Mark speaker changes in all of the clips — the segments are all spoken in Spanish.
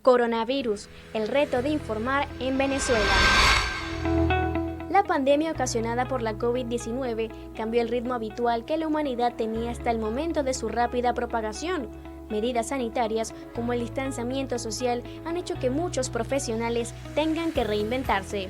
Speaker 1: Coronavirus, el reto de informar en Venezuela. La pandemia ocasionada por la COVID-19 cambió el ritmo habitual que la humanidad tenía hasta el momento de su rápida propagación. Medidas sanitarias como el distanciamiento social han hecho que muchos profesionales tengan que reinventarse.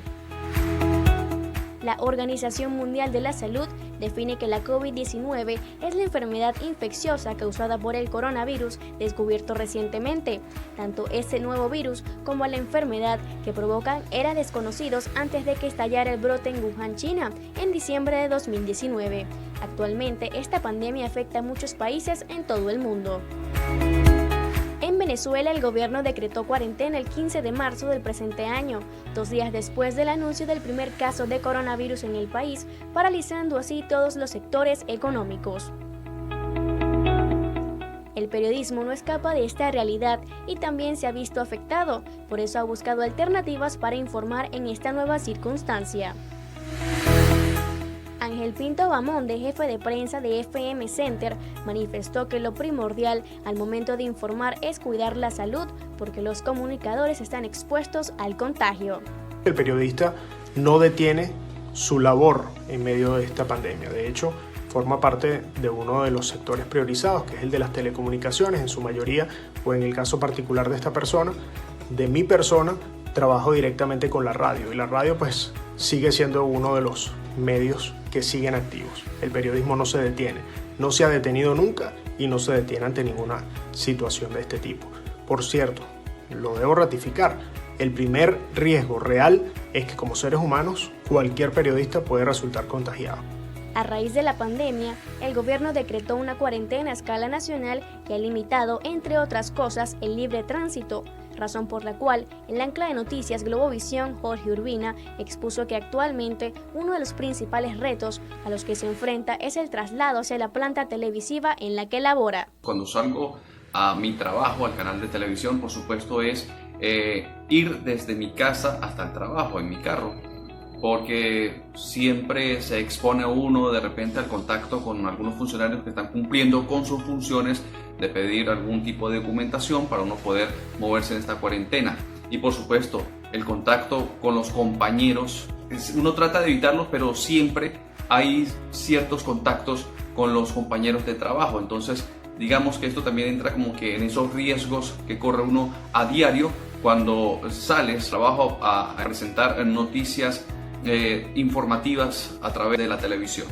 Speaker 1: La Organización Mundial de la Salud define que la COVID-19 es la enfermedad infecciosa causada por el coronavirus descubierto recientemente. Tanto este nuevo virus como la enfermedad que provocan eran desconocidos antes de que estallara el brote en Wuhan, China, en diciembre de 2019. Actualmente, esta pandemia afecta a muchos países en todo el mundo. En Venezuela, el gobierno decretó cuarentena el 15 de marzo del presente año, 2 días después del anuncio del primer caso de coronavirus en el país, paralizando así todos los sectores económicos. El periodismo no escapa de esta realidad y también se ha visto afectado, por eso ha buscado alternativas para informar en esta nueva circunstancia. Ángel Pinto Bamonde, jefe de prensa de FM Center, manifestó que lo primordial al momento de informar es cuidar la salud, porque los comunicadores están expuestos al contagio.
Speaker 2: El periodista no detiene su labor en medio de esta pandemia. De hecho, forma parte de uno de los sectores priorizados, que es el de las telecomunicaciones, en su mayoría, o en el caso particular de esta persona, de mi persona, trabajo directamente con la radio, y la radio pues sigue siendo uno de los medios que siguen activos. El periodismo no se detiene, no se ha detenido nunca y no se detiene ante ninguna situación de este tipo. Por cierto, lo debo ratificar, el primer riesgo real es que como seres humanos cualquier periodista puede resultar contagiado.
Speaker 1: A raíz de la pandemia, el gobierno decretó una cuarentena a escala nacional que ha limitado, entre otras cosas, el libre tránsito, razón por la cual el ancla de noticias Globovisión, Jorge Urbina, expuso que actualmente uno de los principales retos a los que se enfrenta es el traslado hacia la planta televisiva en la que labora.
Speaker 3: Cuando salgo a mi trabajo, al canal de televisión, por supuesto es ir desde mi casa hasta el trabajo en mi carro, porque siempre se expone uno de repente al contacto con algunos funcionarios que están cumpliendo con sus funciones de pedir algún tipo de documentación para uno poder moverse en esta cuarentena. Y por supuesto, el contacto con los compañeros, uno trata de evitarlos, pero siempre hay ciertos contactos con los compañeros de trabajo. Entonces, digamos que esto también entra como que en esos riesgos que corre uno a diario cuando sales, trabajo a presentar noticias informativas a través de la televisión.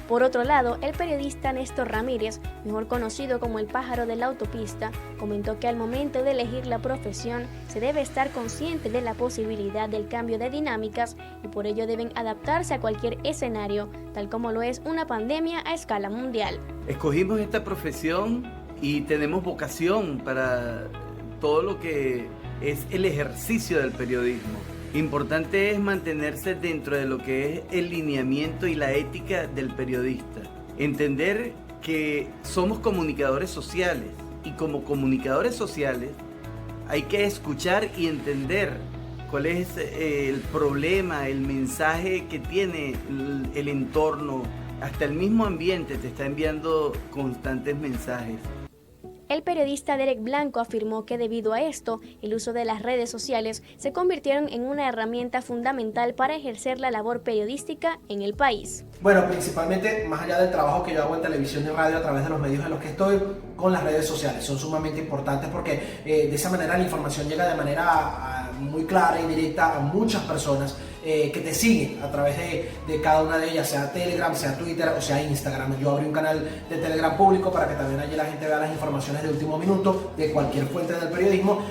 Speaker 1: Por otro lado, el periodista Néstor Ramírez, mejor conocido como el pájaro de la autopista, comentó que al momento de elegir la profesión se debe estar consciente de la posibilidad del cambio de dinámicas y por ello deben adaptarse a cualquier escenario, tal como lo es una pandemia a escala mundial.
Speaker 4: Escogimos esta profesión y tenemos vocación para todo lo que es el ejercicio del periodismo. Importante es mantenerse dentro de lo que es el lineamiento y la ética del periodista. Entender que somos comunicadores sociales y como comunicadores sociales hay que escuchar y entender cuál es el problema, el mensaje que tiene el entorno. Hasta el mismo ambiente te está enviando constantes mensajes.
Speaker 1: El periodista Derek Blanco afirmó que debido a esto, el uso de las redes sociales se convirtieron en una herramienta fundamental para ejercer la labor periodística en el país.
Speaker 5: Bueno, principalmente, más allá del trabajo que yo hago en televisión y radio a través de los medios en los que estoy, con las redes sociales son sumamente importantes porque de esa manera la información llega de manera muy clara y directa a muchas personas que te siguen a través de cada una de ellas, sea Telegram, sea Twitter o sea Instagram. Yo abrí un canal de Telegram público para que también allí la gente vea las informaciones de último minuto de cualquier fuente del periodismo.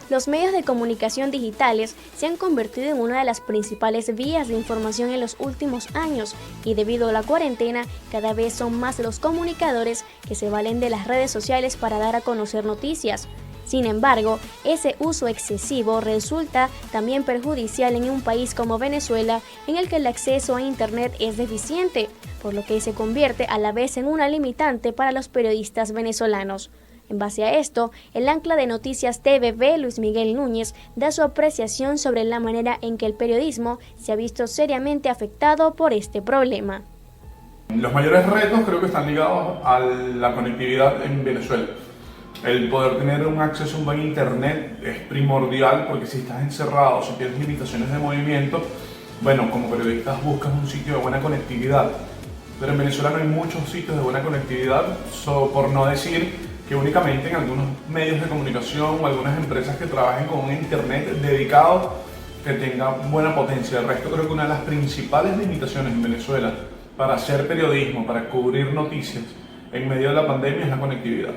Speaker 1: Los medios de comunicación digitales se han convertido en una de las principales vías de información en los últimos años y debido a la cuarentena cada vez son más los comunicadores que se valen de las redes sociales para dar a conocer noticias. Sin embargo, ese uso excesivo resulta también perjudicial en un país como Venezuela, en el que el acceso a Internet es deficiente, por lo que se convierte a la vez en una limitante para los periodistas venezolanos. En base a esto, el ancla de noticias TVV, Luis Miguel Núñez, da su apreciación sobre la manera en que el periodismo se ha visto seriamente afectado por este problema.
Speaker 6: Los mayores retos creo que están ligados a la conectividad en Venezuela. El poder tener un acceso a un buen internet es primordial, porque si estás encerrado, si tienes limitaciones de movimiento, bueno, como periodistas buscas un sitio de buena conectividad. Pero en Venezuela no hay muchos sitios de buena conectividad, por no decir que únicamente en algunos medios de comunicación o algunas empresas que trabajen con un internet dedicado que tenga buena potencia. El resto, creo que una de las principales limitaciones en Venezuela para hacer periodismo, para cubrir noticias en medio de la pandemia, es la conectividad.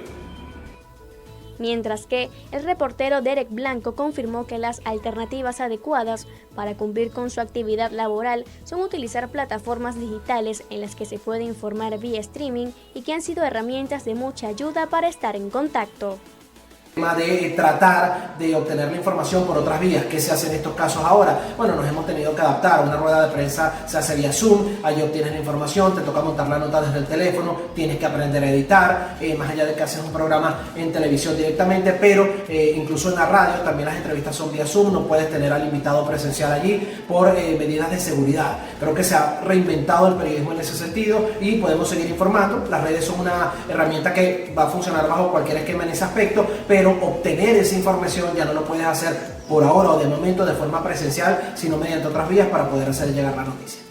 Speaker 1: Mientras que el reportero Derek Blanco confirmó que las alternativas adecuadas para cumplir con su actividad laboral son utilizar plataformas digitales en las que se puede informar vía streaming y que han sido herramientas de mucha ayuda para estar en contacto.
Speaker 5: De tratar de obtener la información por otras vías. ¿Qué se hace en estos casos ahora? Bueno, nos hemos tenido que adaptar. Una rueda de prensa se hace vía Zoom, ahí obtienes la información, te toca montar la nota desde el teléfono, tienes que aprender a editar, más allá de que haces un programa en televisión directamente, pero incluso en la radio también las entrevistas son vía Zoom, no puedes tener al invitado presencial allí por medidas de seguridad. Creo que se ha reinventado el periodismo en ese sentido y podemos seguir informando. Las redes son una herramienta que va a funcionar bajo cualquier esquema en ese aspecto, pero obtener esa información ya no lo puedes hacer por ahora o de momento de forma presencial, sino mediante otras vías para poder hacer llegar la noticia.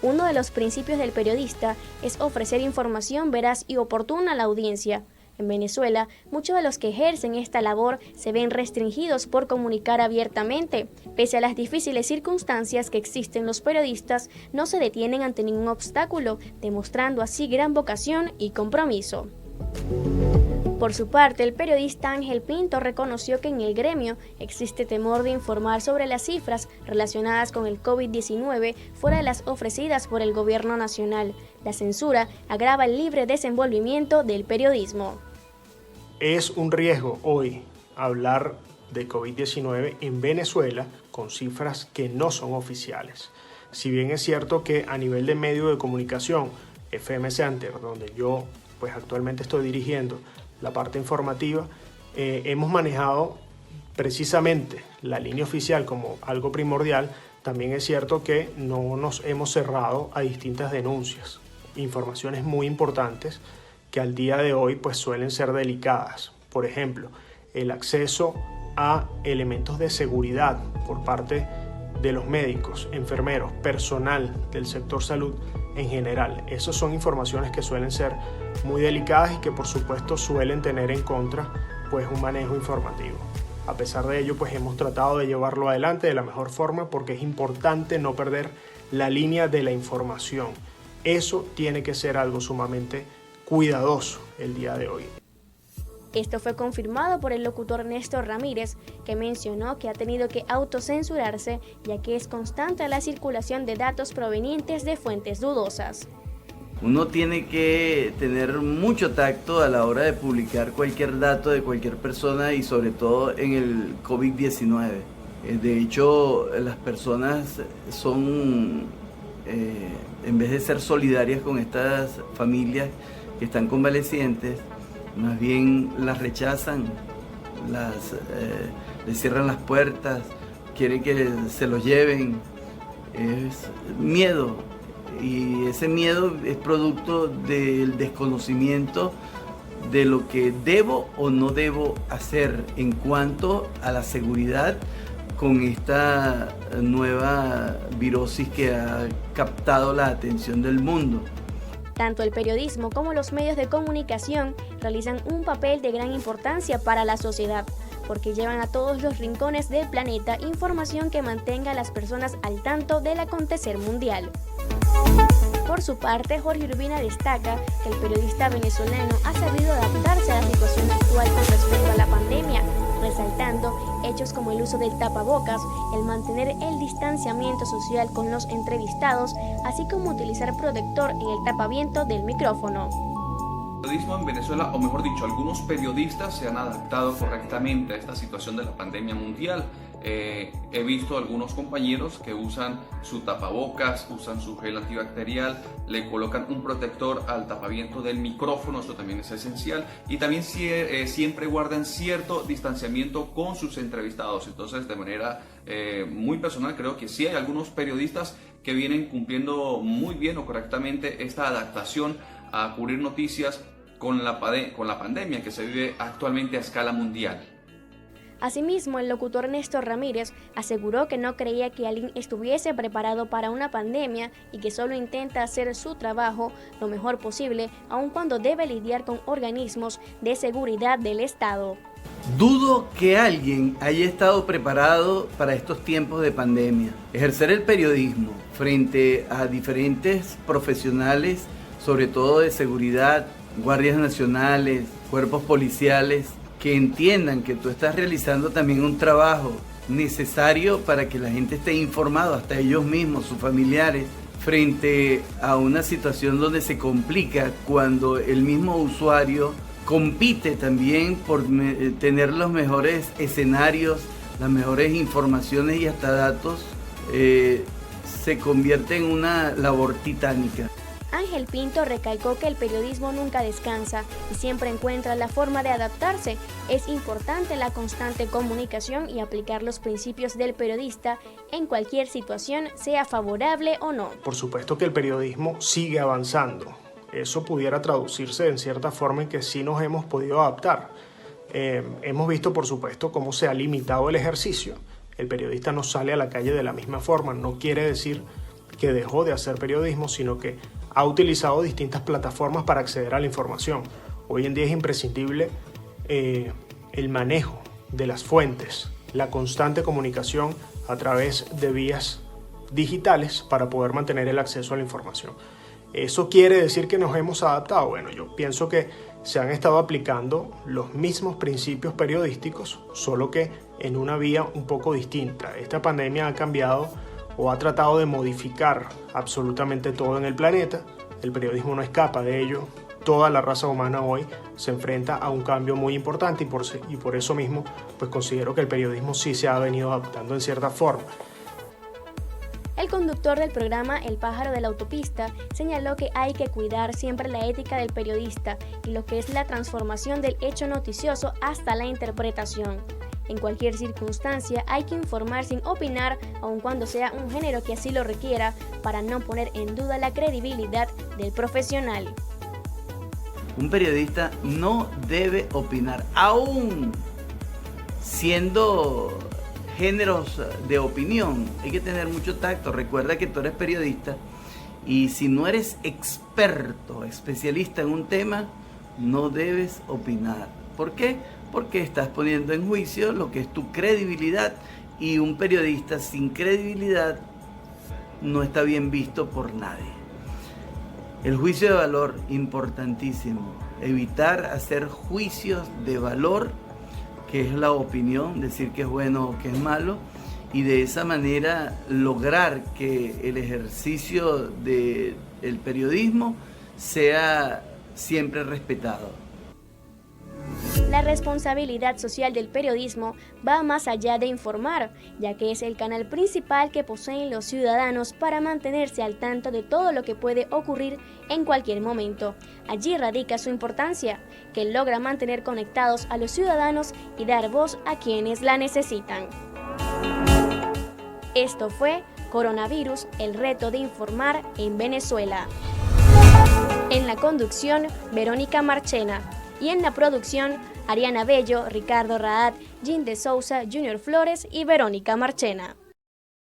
Speaker 1: Uno de los principios del periodista es ofrecer información veraz y oportuna a la audiencia. En Venezuela, muchos de los que ejercen esta labor se ven restringidos por comunicar abiertamente. Pese a las difíciles circunstancias que existen, los periodistas no se detienen ante ningún obstáculo, demostrando así gran vocación y compromiso. Por su parte, el periodista Ángel Pinto reconoció que en el gremio existe temor de informar sobre las cifras relacionadas con el COVID-19 fuera de las ofrecidas por el gobierno nacional. La censura agrava el libre desenvolvimiento del periodismo.
Speaker 2: Es un riesgo hoy hablar de COVID-19 en Venezuela con cifras que no son oficiales. Si bien es cierto que a nivel de medio de comunicación, FM Center, donde yo pues actualmente estoy dirigiendo la parte informativa, hemos manejado precisamente la línea oficial como algo primordial. También es cierto que no nos hemos cerrado a distintas denuncias, informaciones muy importantes que al día de hoy pues suelen ser delicadas. Por ejemplo, el acceso a elementos de seguridad por parte de los médicos, enfermeros, personal del sector salud en general. Esas son informaciones que suelen ser muy delicadas y que por supuesto suelen tener en contra pues un manejo informativo. A pesar de ello, pues hemos tratado de llevarlo adelante de la mejor forma, porque es importante no perder la línea de la información. Eso tiene que ser algo sumamente cuidadoso el día de hoy.
Speaker 1: Esto fue confirmado por el locutor Néstor Ramírez, que mencionó que ha tenido que autocensurarse ya que es constante la circulación de datos provenientes de fuentes dudosas.
Speaker 4: Uno tiene que tener mucho tacto a la hora de publicar cualquier dato de cualquier persona, y sobre todo en el COVID-19. De hecho, las personas son, en vez de ser solidarias con estas familias que están convalecientes, más bien las rechazan, les cierran las puertas, quieren que se los lleven. Es miedo, y ese miedo es producto del desconocimiento de lo que debo o no debo hacer en cuanto a la seguridad con esta nueva virosis que ha captado la atención del mundo.
Speaker 1: Tanto el periodismo como los medios de comunicación realizan un papel de gran importancia para la sociedad, porque llevan a todos los rincones del planeta información que mantenga a las personas al tanto del acontecer mundial. Por su parte, Jorge Urbina destaca que el periodista venezolano ha sabido adaptarse a la situación actual con respecto a la pandemia, resaltando hechos como el uso del tapabocas, el mantener el distanciamiento social con los entrevistados, así como utilizar protector en el tapaviento del micrófono.
Speaker 3: El periodismo en Venezuela, o mejor dicho, algunos periodistas se han adaptado correctamente a esta situación de la pandemia mundial. He visto algunos compañeros que usan su tapabocas, usan su gel antibacterial, le colocan un protector al tapaviento del micrófono, esto también es esencial, y también siempre guardan cierto distanciamiento con sus entrevistados. Entonces, de manera muy personal, creo que sí hay algunos periodistas que vienen cumpliendo muy bien o correctamente esta adaptación a cubrir noticias con la pandemia que se vive actualmente a escala mundial.
Speaker 1: Asimismo, el locutor Néstor Ramírez aseguró que no creía que alguien estuviese preparado para una pandemia y que solo intenta hacer su trabajo lo mejor posible, aun cuando debe lidiar con organismos de seguridad del Estado.
Speaker 4: Dudo que alguien haya estado preparado para estos tiempos de pandemia. Ejercer el periodismo frente a diferentes profesionales, sobre todo de seguridad, guardias nacionales, cuerpos policiales, que entiendan que tú estás realizando también un trabajo necesario para que la gente esté informada, hasta ellos mismos, sus familiares, frente a una situación donde se complica cuando el mismo usuario compite también por tener los mejores escenarios, las mejores informaciones y hasta datos, se convierte en una labor titánica.
Speaker 1: Ángel Pinto recalcó que el periodismo nunca descansa y siempre encuentra la forma de adaptarse. Es importante la constante comunicación y aplicar los principios del periodista en cualquier situación, sea favorable o no.
Speaker 2: Por supuesto que el periodismo sigue avanzando. Eso pudiera traducirse en cierta forma en que sí nos hemos podido adaptar. Hemos visto, por supuesto, cómo se ha limitado el ejercicio. El periodista no sale a la calle de la misma forma. No quiere decir que dejó de hacer periodismo, sino que ha utilizado distintas plataformas para acceder a la información. Hoy en día es imprescindible el manejo de las fuentes, la constante comunicación a través de vías digitales para poder mantener el acceso a la información. ¿Eso quiere decir que nos hemos adaptado? Bueno, yo pienso que se han estado aplicando los mismos principios periodísticos, solo que en una vía un poco distinta. Esta pandemia ha cambiado o ha tratado de modificar absolutamente todo en el planeta. El periodismo no escapa de ello. Toda la raza humana hoy se enfrenta a un cambio muy importante y por eso mismo pues considero que el periodismo sí se ha venido adaptando en cierta forma.
Speaker 1: El conductor del programa El Pájaro de la Autopista señaló que hay que cuidar siempre la ética del periodista y lo que es la transformación del hecho noticioso hasta la interpretación. En cualquier circunstancia hay que informar sin opinar, aun cuando sea un género que así lo requiera, para no poner en duda la credibilidad del profesional.
Speaker 4: Un periodista no debe opinar, aún siendo géneros de opinión. Hay que tener mucho tacto. Recuerda que tú eres periodista y si no eres experto, especialista en un tema, no debes opinar. ¿Por qué? Porque estás poniendo en juicio lo que es tu credibilidad, y un periodista sin credibilidad no está bien visto por nadie. El juicio de valor, importantísimo. Evitar hacer juicios de valor, que es la opinión, decir que es bueno o que es malo, y de esa manera lograr que el ejercicio del periodismo sea siempre respetado.
Speaker 1: La responsabilidad social del periodismo va más allá de informar, ya que es el canal principal que poseen los ciudadanos para mantenerse al tanto de todo lo que puede ocurrir en cualquier momento. Allí radica su importancia, que logra mantener conectados a los ciudadanos y dar voz a quienes la necesitan. Esto fue Coronavirus, el reto de informar en Venezuela. En la conducción, Verónica Marchena. Y en la producción, Ariana Bello, Ricardo Raad, Jean de Sousa, Junior Flores y Verónica Marchena.